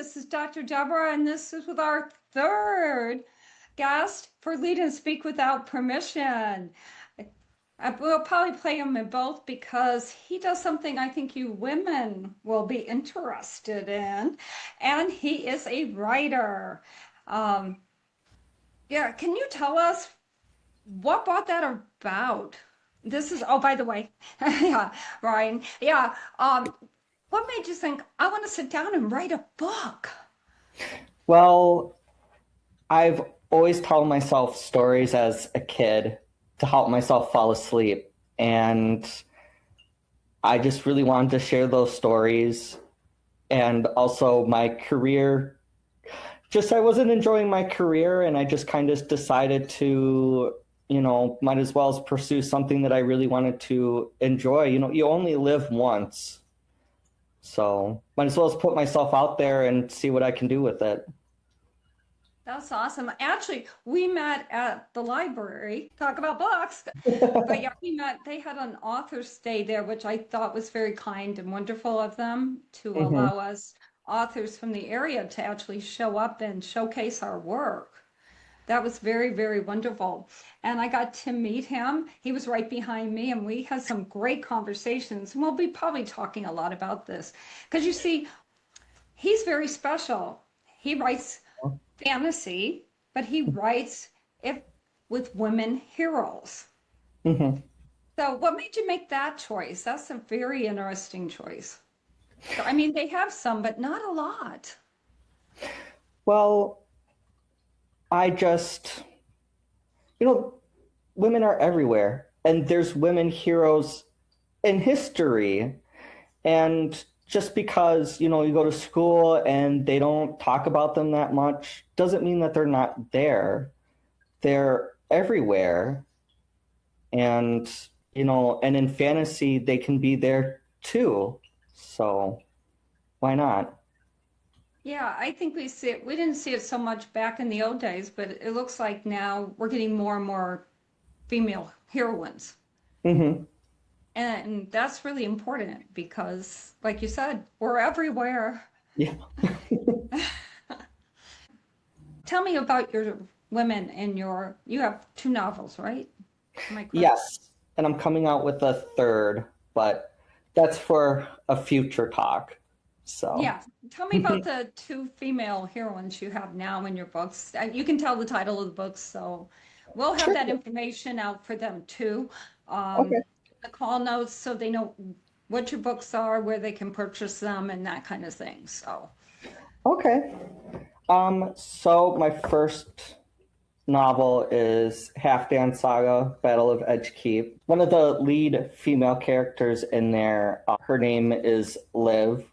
This is Dr. Debra, and this is with our third guest for Lead and Speak Without Permission. We'll probably play him in both because he does something I think you women will be interested in, and he is a writer. Can you tell us what brought that about? This is, oh, by the way, yeah, Ryan, yeah. What made you think, I want to sit down and write a book? Well, I've always told myself stories as a kid to help myself fall asleep. And I just really wanted to share those stories. And also my career, I wasn't enjoying my career, and I just kind of decided to, might as well pursue something that I really wanted to enjoy. You only live once. So might as well put myself out there and see what I can do with it. That's awesome. Actually, we met at the library, talk about books. But yeah, we met, they had an author's day there, which I thought was very kind and wonderful of them to allow us authors from the area to actually show up and showcase our work. That was very, very wonderful. And I got to meet him. He was right behind me, and we had some great conversations. And we'll be probably talking a lot about this because you see, he's very special. He writes fantasy, but he writes it with women heroes. So what made you make that choice? That's a very interesting choice. I mean, they have some, but not a lot. Well, women are everywhere, and there's women heroes in history. And just because, you go to school and they don't talk about them that much doesn't mean that they're not there. They're everywhere. And, and in fantasy, they can be there too. So why not? Yeah, I think we see it. We didn't see it so much back in the old days, but it looks like now we're getting more and more female heroines. And that's really important because, like you said, we're everywhere. Yeah. Tell me about your women and you have 2 novels, right? Am I correct? Yes. And I'm coming out with a third, but that's for a future talk. So yeah, tell me about the 2 female heroines you have now in your books. You can tell the title of the books, so we'll have that information out for them too. Okay. The call notes so they know what your books are, where they can purchase them, and that kind of thing. So Okay. So my first novel is Half Dance Saga, Battle of Edgekeep. One of the lead female characters in there, her name is Liv.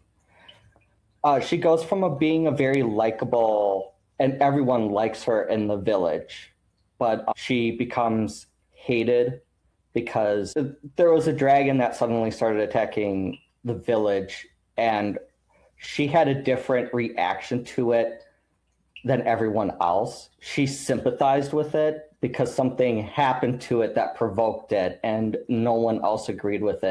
She goes from being a very likable, and everyone likes her in the village, but she becomes hated because there was a dragon that suddenly started attacking the village, and she had a different reaction to it than everyone else. She sympathized with it because something happened to it that provoked it, and no one else agreed with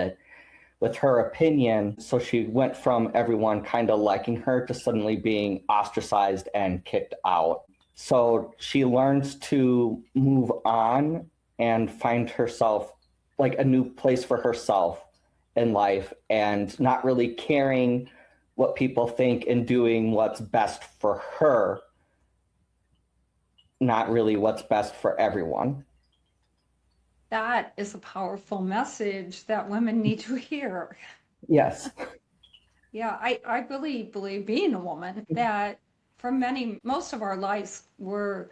her opinion. So she went from everyone kind of liking her to suddenly being ostracized and kicked out. So she learns to move on and find herself like a new place for herself in life, and not really caring what people think and doing what's best for her, not really what's best for everyone. that is a powerful message that women need to hear. Yes. Yeah, I really believe, being a woman, that for most of our lives, we're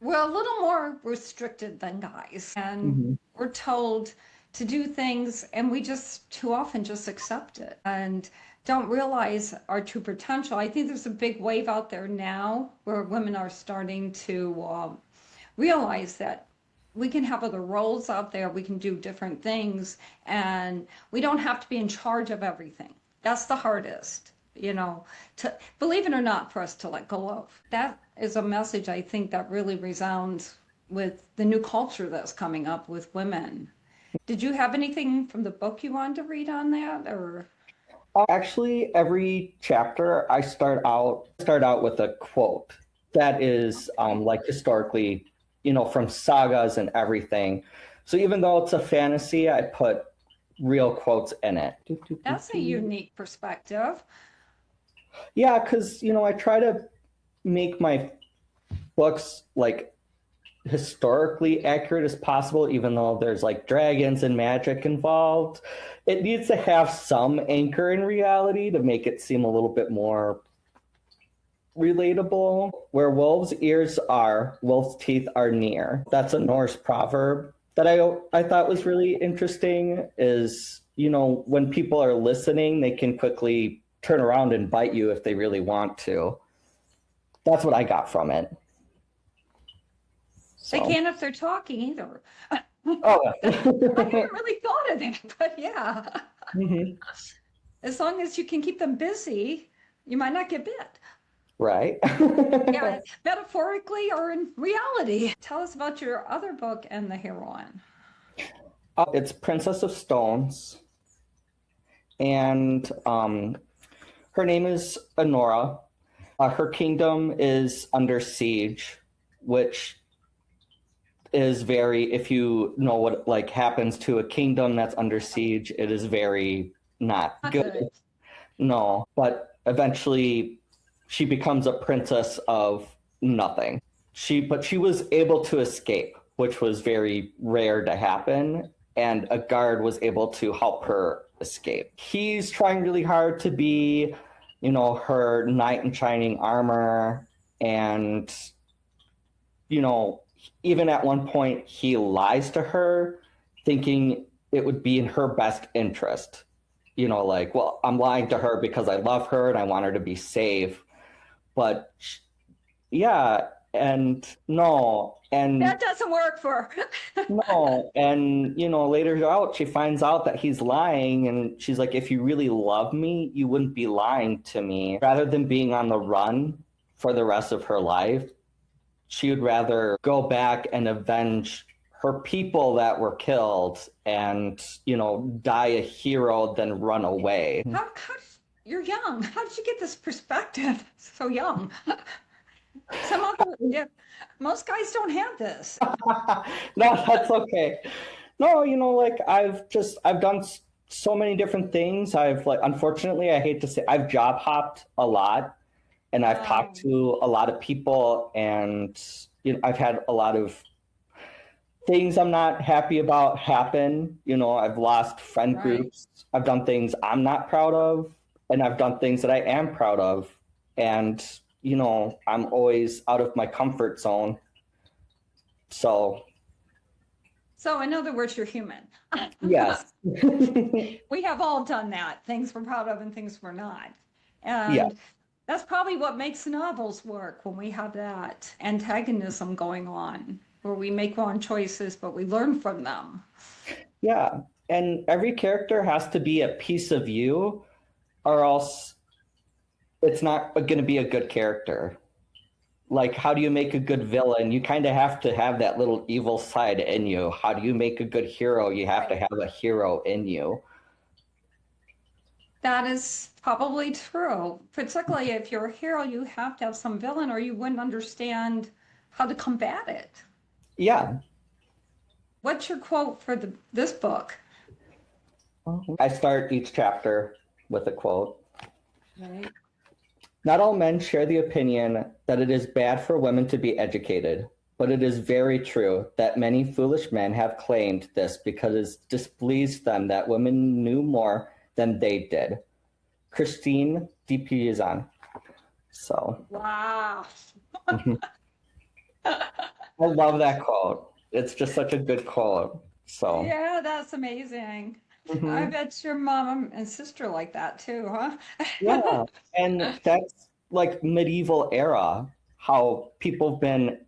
a little more restricted than guys, and we're told to do things, and we just too often just accept it and don't realize our true potential. I think there's a big wave out there now where women are starting to realize that we can have other roles out there, we can do different things, and we don't have to be in charge of everything. That's the hardest, to believe it or not, for us to let go of. That is a message I think that really resounds with the new culture that's coming up with women. Did you have anything from the book you wanted to read on that, or? Actually, every chapter I start out with a quote that is like historically, from sagas and everything. So even though it's a fantasy, I put real quotes in it. That's a unique perspective. Yeah, because I try to make my books like historically accurate as possible, even though there's like dragons and magic involved. It needs to have some anchor in reality to make it seem a little bit more relatable. Where wolves' ears are, wolves' teeth are near. That's a Norse proverb that I thought was really interesting. Is when people are listening, they can quickly turn around and bite you if they really want to. That's what I got from it. They So. can't if they're talking either. Oh. I hadn't really thought of it, but yeah. Mhm. As long as you can keep them busy, you might not get bit. Right. Yeah, metaphorically or in reality. Tell us about your other book and the heroine. It's Princess of Stones, and her name is Honora. Her kingdom is under siege, which is very, if you know what like happens to a kingdom that's under siege, it is very not good. No, but eventually she becomes a princess of nothing. But she was able to escape, which was very rare to happen, and a guard was able to help her escape. He's trying really hard to be, her knight in shining armor, and even at one point he lies to her, thinking it would be in her best interest. Like, well, I'm lying to her because I love her and I want her to be safe. But yeah, and no, and That doesn't work for her. no, and later out she finds out that he's lying, and she's like, if you really love me, you wouldn't be lying to me. Rather than being on the run for the rest of her life, she would rather go back and avenge her people that were killed and, die a hero than run away. You're young. How did you get this perspective so young? Yeah, most guys don't have this. No, that's okay. No, like I've done so many different things. Unfortunately, I hate to say, I've job hopped a lot, and I've talked to a lot of people, and I've had a lot of things I'm not happy about happen. I've lost friend groups. I've done things I'm not proud of, and I've done things that I am proud of. And, I'm always out of my comfort zone. So in other words, you're human. yes. We have all done that. Things we're proud of and things we're not. And Yeah. that's probably what makes novels work, when we have that antagonism going on, where we make wrong choices, but we learn from them. Yeah. And every character has to be a piece of you, or else it's not going to be a good character. Like, how do you make a good villain? You kind of have to have that little evil side in you. How do you make a good hero? You have to have a hero in you. That is probably true. Particularly if you're a hero, you have to have some villain, or you wouldn't understand how to combat it. Yeah. What's your quote for this book? I start each chapter with a quote. Right. Not all men share the opinion that it is bad for women to be educated, but it is very true that many foolish men have claimed this because it displeased them that women knew more than they did. Christine de Pizan. So. Wow. I love that quote. It's just such a good quote. So. Yeah, that's amazing. Mm-hmm. I bet your mom and sister like that too, huh? Yeah, and that's like medieval era, how people have been,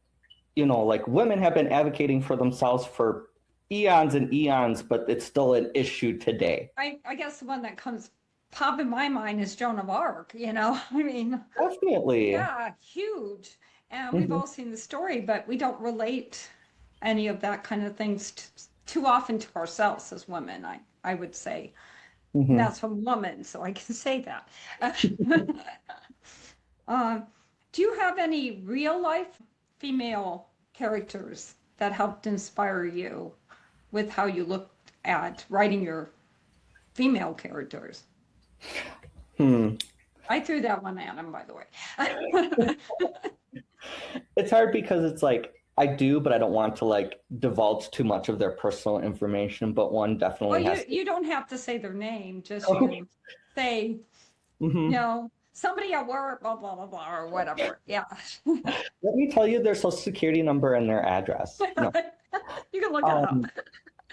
like women have been advocating for themselves for eons and eons, but it's still an issue today. I guess the one that comes pop in my mind is Joan of Arc, I mean, Definitely. yeah, huge. And we've all seen the story, but we don't relate any of that kind of things too often to ourselves as women, I would say. And Mm-hmm. that's from woman, so I can say that. Um, do you have any real life female characters that helped inspire you with how you looked at writing your female characters? Hmm. I threw that one at him, by the way. It's hard because it's like I do, but I don't want to like divulge too much of their personal information. But one Well, definitely you has. you don't have to say their name, just you can say, Hmm. somebody at work, blah blah blah blah, or whatever. Yeah. Let me tell you their social security number and their address. No. You can look it up. Um,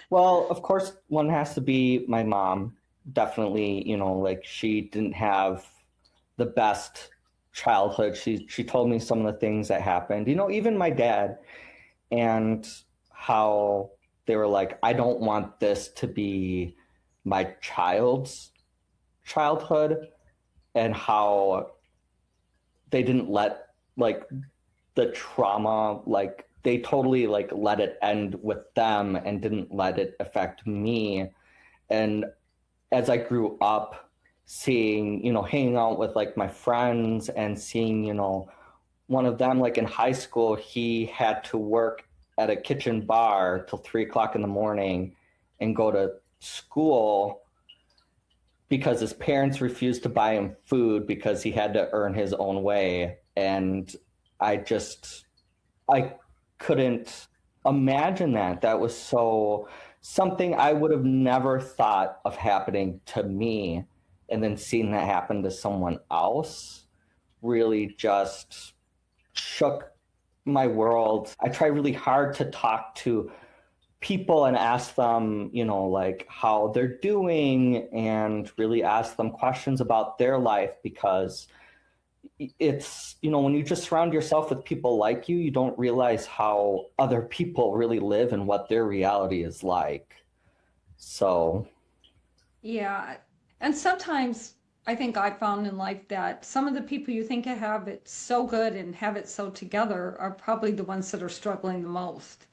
well, of course, one has to be my mom. Definitely, like she didn't have the best childhood. She told me some of the things that happened. Even my dad, and how they were like, I don't want this to be my child's childhood, and how they didn't let like the trauma, like they totally like let it end with them and didn't let it affect me. And as I grew up, seeing, hanging out with like my friends and seeing, one of them, like in high school, he had to work at a kitchen bar till 3 o'clock in the morning and go to school because his parents refused to buy him food because he had to earn his own way. And I couldn't imagine that. That was so something I would have never thought of happening to me. And then seeing that happen to someone else really just shook my world. I try really hard to talk to people and ask them, like how they're doing, and really ask them questions about their life, because it's, when you just surround yourself with people like you don't realize how other people really live and what their reality is like. So, Yeah. And sometimes I think I found in life that some of the people you think have it so good and have it so together are probably the ones that are struggling the most.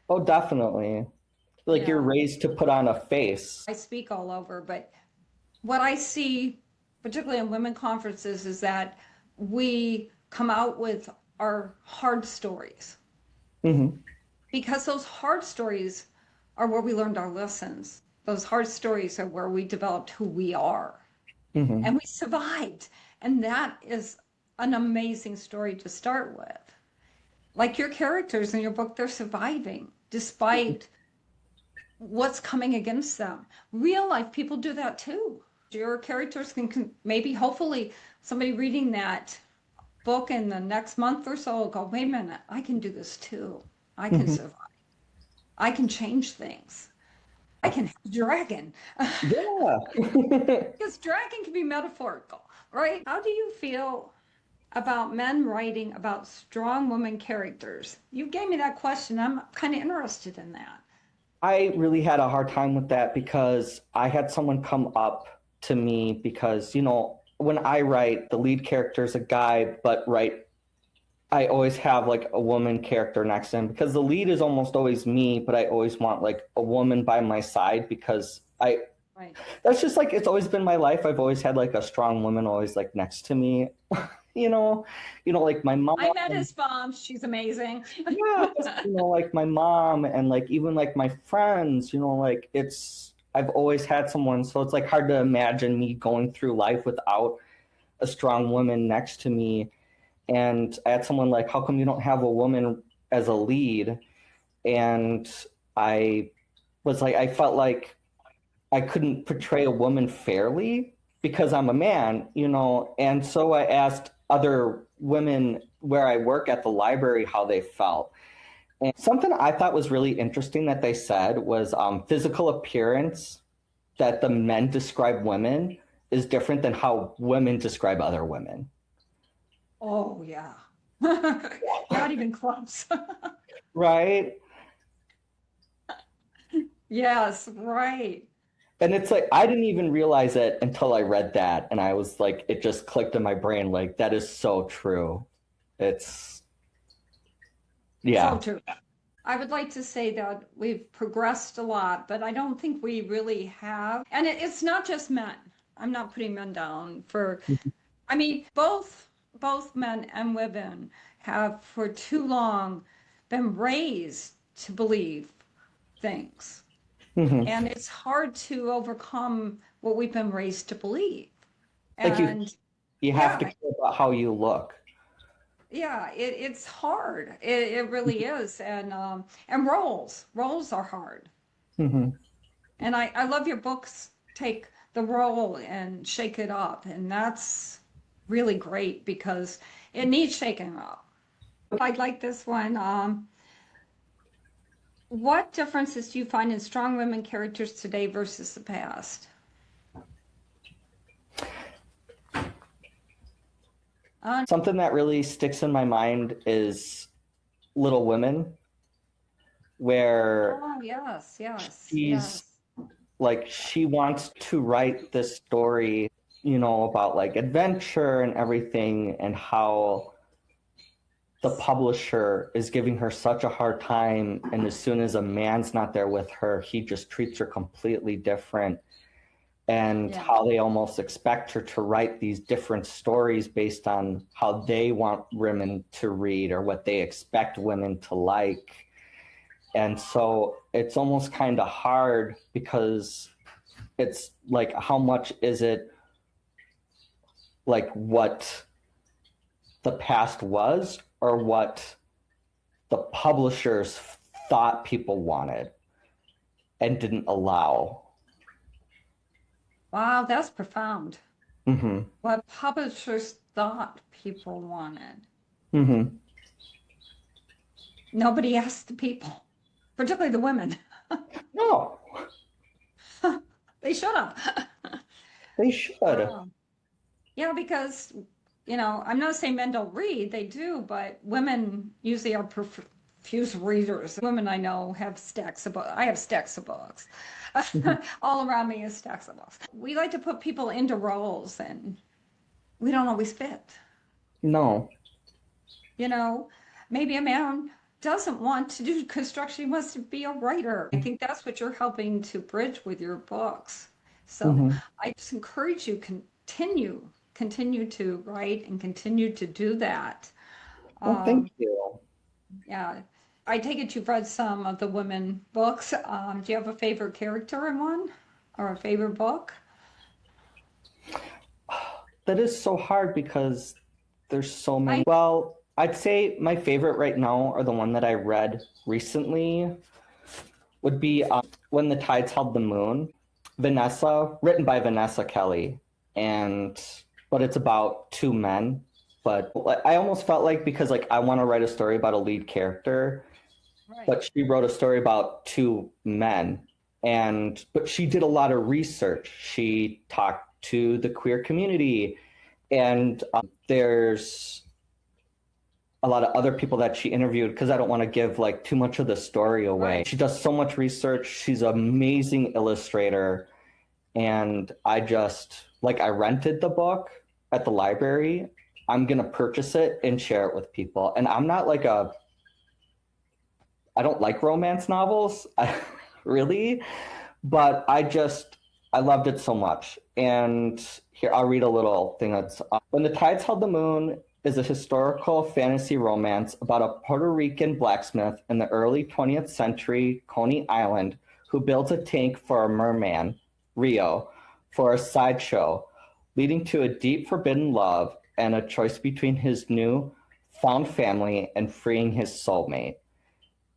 oh, definitely. Like you're Yeah. raised to put on a face. I speak all over, but what I see, particularly in women conferences, is that we come out with our hard stories Hmm. because those hard stories are where we learned our lessons. Those hard stories are where we developed who we are Hmm. and we survived. And that is an amazing story to start with. Like your characters in your book, they're surviving despite what's coming against them. Real life people do that too. Your characters can maybe, hopefully, somebody reading that book in the next month or so will go, wait a minute, I can do this too. I can Hmm. survive. I can change things. I can have a dragon. Yeah. Because dragon can be metaphorical, right? How do you feel about men writing about strong woman characters? You gave me that question. I'm kind of interested in that. I really had a hard time with that because I had someone come up to me because, when I write, the lead character is a guy, but I always have like a woman character next to him because the lead is almost always me, but I always want like a woman by my side because Right. that's just like, it's always been my life. I've always had like a strong woman always like next to me, you know, like my mom. I met his mom. She's amazing. Yeah, like my mom and like even like my friends, like I've always had someone, so it's like hard to imagine me going through life without a strong woman next to me. And I had someone like, how come you don't have a woman as a lead? And I was like, I felt like I couldn't portray a woman fairly because I'm a man, and so I asked other women where I work at the library how they felt. And something I thought was really interesting that they said was physical appearance, that the men describe women is different than how women describe other women. Oh, yeah. Not even close. Right? Yes, right. And it's like, I didn't even realize it until I read that. And I was like, it just clicked in my brain. Like, that is so true. It's, So yeah. true. I would like to say that we've progressed a lot, but I don't think we really have. And it's not just men. I'm not putting men down for, I mean, both men and women have for too long been raised to believe things. Mhm. And it's hard to overcome what we've been raised to believe. Like And you have to yeah, care about how you look. yeah, it's hard. It really is. And roles are hard. Hmm. And I love your books take the role and shake it up. And that's really great because it needs shaking up. I like this one. What differences do you find in strong women characters today versus the past? Something that really sticks in my mind is Little Women, where Oh, yes, yes, she's yes. like she wants to write this story, about like adventure and everything, and how the publisher is giving her such a hard time, and as soon as a man's not there with her, he just treats her completely different, and Yeah, how they almost expect her to write these different stories based on how they want women to read or what they expect women to like. And so it's almost kind of hard because it's like, how much is it like what the past was or what the publishers thought people wanted and didn't allow? wow, that's profound. Mm-hmm. What publishers thought people wanted. Mm-hmm. Nobody asked the people, particularly the women. No, They should have. they should. Wow. Yeah, because, I'm not saying men don't read, they do, but women usually are profuse readers. Women I know have stacks of books. I have stacks of books. Mhm. All around me is stacks of books. We like to put people into roles and we don't always fit. No. You know, maybe a man doesn't want to do construction, he wants to be a writer. I think that's what you're helping to bridge with your books. So Mm-hmm. I just encourage you continue to write and continue to do that. Well, thank Um, you. yeah, I take it you've read some of the women books. Do you have a favorite character in one or a favorite book? That is so hard because there's so many. I Well, I'd say my favorite right now, or the one that I read recently, would be When the Tides Held the Moon. Vanessa, written by Vanessa Kelly. And but it's about two men. But I almost felt like, because like I want to write a story about a lead character, right. but she wrote a story about two men. And but she did a lot of research. She talked to the queer community, and there's a lot of other people that she interviewed, because I don't want to give like too much of the story away. Right. She does so much research. She's an amazing illustrator. And I rented the book at the library. I'm going to purchase it and share it with people. And I'm not like I don't like romance novels, really, but I loved it so much. And here, I'll read a little thing that's When the Tides Held the Moon is a historical fantasy romance about a Puerto Rican blacksmith in the early 20th century Coney Island who builds a tank for a merman, Rio, for a sideshow, leading to a deep forbidden love and a choice between his new found family and freeing his soulmate.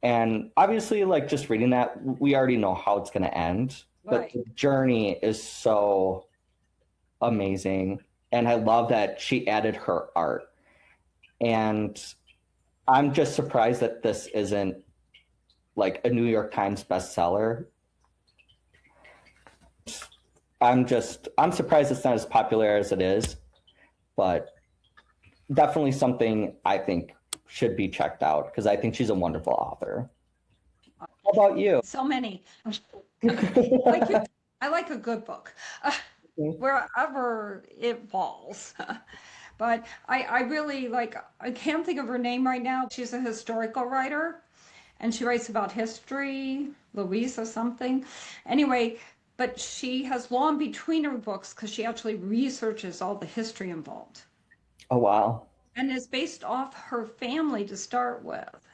And obviously, like just reading that, we already know how it's going to end, but Right. the journey is so amazing. And I love that she added her art. And I'm just surprised that this isn't like a New York Times bestseller. I'm surprised it's not as popular as it is, but definitely something I think should be checked out, because I think she's a wonderful author. How about you? So many. Like you, I like a good book, wherever it falls. But I really like, I can't think of her name right now. She's a historical writer, and she writes about history, Louise or something. Anyway, but she has long between her books because she actually researches all the history involved. Oh, wow. And it's based off her family to start with.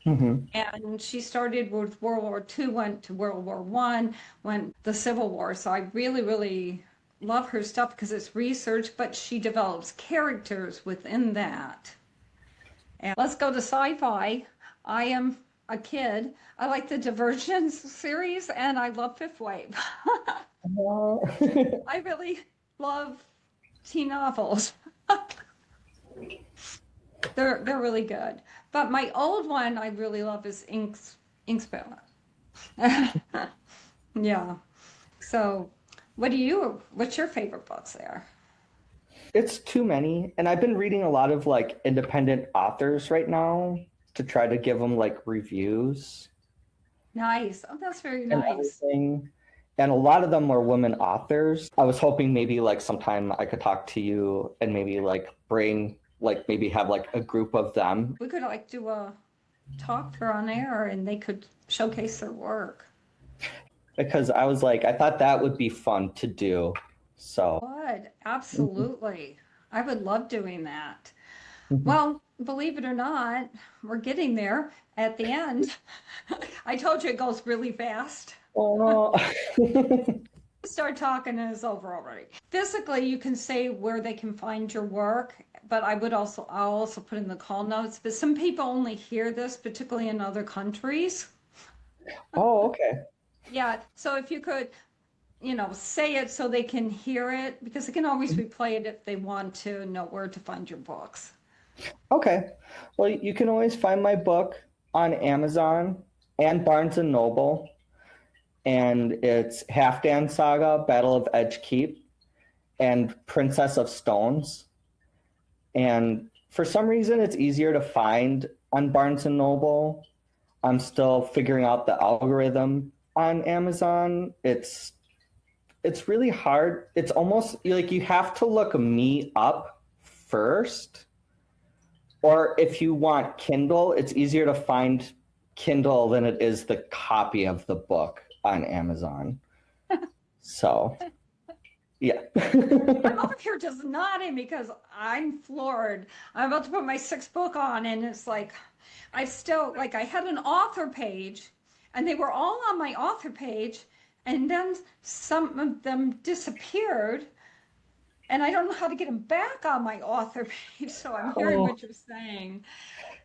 Mm-hmm. And she started with World War II, went to World War I, went the Civil War. So I really, really love her stuff because it's research, but she develops characters within that. And let's go to sci-fi. I am a kid. I like the Divergence series, and I love Fifth Wave. I really love teen novels. They're really good. But my old one I really love is Inkspoon. Yeah. So what's your favorite books there? It's too many. And I've been reading a lot of like independent authors right now to try to give them like reviews Nice. Oh, that's very and nice. everything. And a lot of them were women authors. I was hoping maybe like sometime I could talk to you and maybe like bring like maybe have like a group of them. We could like do a talk for on air and they could showcase their work. Because I was like, I thought that would be fun to do. So, Would, absolutely. I would love doing that. mhm. Well, believe it or not, we're getting there at the end. I told you it goes really fast. Oh no. Start talking and it's over already. Physically, you can say where they can find your work, but I'll also put in the call notes. But some people only hear this, particularly in other countries. Oh, okay. Yeah, so if you could, say it so they can hear it, because they can always replay it if they want to know where to find your books. Okay. Well, you can always find my book on Amazon and Barnes and Noble. And it's Halfdan Saga, Battle of Edgekeep, and Princess of Stones. And for some reason, it's easier to find on Barnes and Noble. I'm still figuring out the algorithm on Amazon. It's really hard. It's almost like you have to look me up first. Or if you want Kindle, it's easier to find Kindle than it is the copy of the book on Amazon. So, yeah. I'm over here just nodding because I'm floored. I'm about to put my sixth book on, and it's like, I had an author page, and they were all on my author page, and then some of them disappeared, and I don't know how to get them back on my author page. So I'm hearing Oh, what you're saying.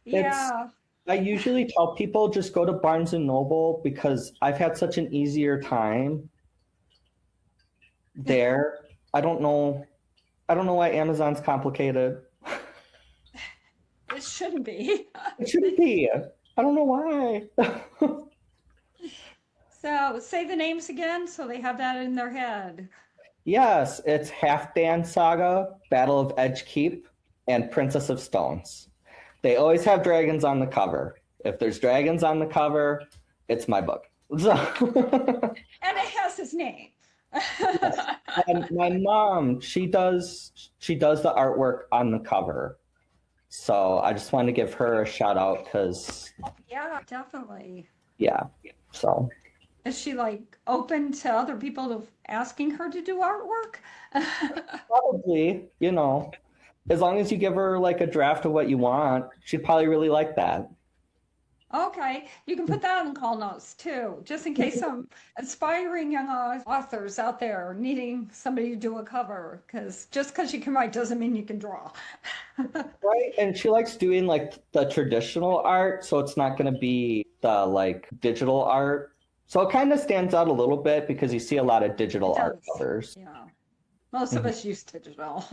it's Yeah. I usually tell people just go to Barnes and Noble because I've had such an easier time there. I don't know. I don't know why Amazon's complicated. It shouldn't be. It shouldn't be. I don't know why. So say the names again so they have that in their head. Yes, it's Halfdan Saga, Battle of Edgekeep, and Princess of Stones. They always have dragons on the cover. If there's dragons on the cover, it's my book. So, And it has his name. yes. And my mom, she does the artwork on the cover. So I just wanted to give her a shout out because Yeah, definitely. yeah. So Is she like open to other people to asking her to do artwork? probably, as long as you give her like a draft of what you want, she'd probably really like that. Okay, you can put that in call notes too, just in case some aspiring young authors out there are needing somebody to do a cover, because just because you can write doesn't mean you can draw. Right. And she likes doing like the traditional art, so it's not going to be the like digital art. So it kind of stands out a little bit because you see a lot of It digital art does. covers. Yeah. Most of Mhm. us use digital.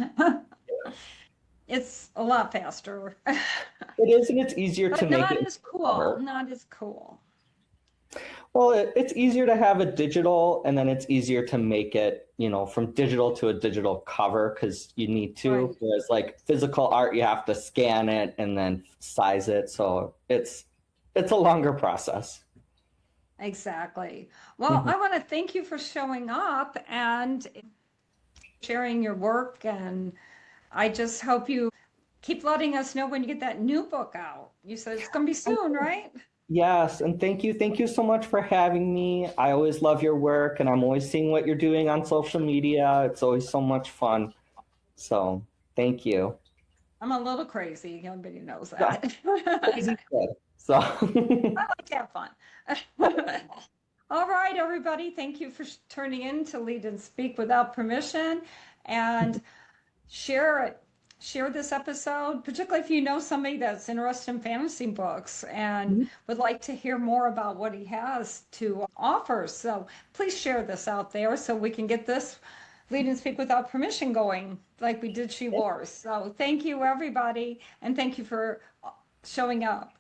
It's a lot faster, It is, and it's easier to but make not it as cool. cover. Not as cool. Well, it's easier to have a digital, and then it's easier to make it, from digital to a digital cover because you need to. Right. Whereas like physical art, you have to scan it and then size it. So it's a longer process. Exactly. Well, Mhm. I want to thank you for showing up and sharing your work. And I just hope you keep letting us know when you get that new book out. You said it's going to be soon, right? Yes, and thank you. Thank you so much for having me. I always love your work, and I'm always seeing what you're doing on social media. It's always so much fun. So, thank you. I'm a little crazy. Everybody knows Yeah, that. crazy good. So, I like to have fun. All right, everybody. Thank you for turning in to Lead and Speak Without Permission. And share it. Share this episode, particularly if you know somebody that's interested in fantasy books and would like to hear more about what he has to offer. So please share this out there so we can get this Lead and Speak Without Permission going like we did She Wars. So thank you, everybody, and thank you for showing up.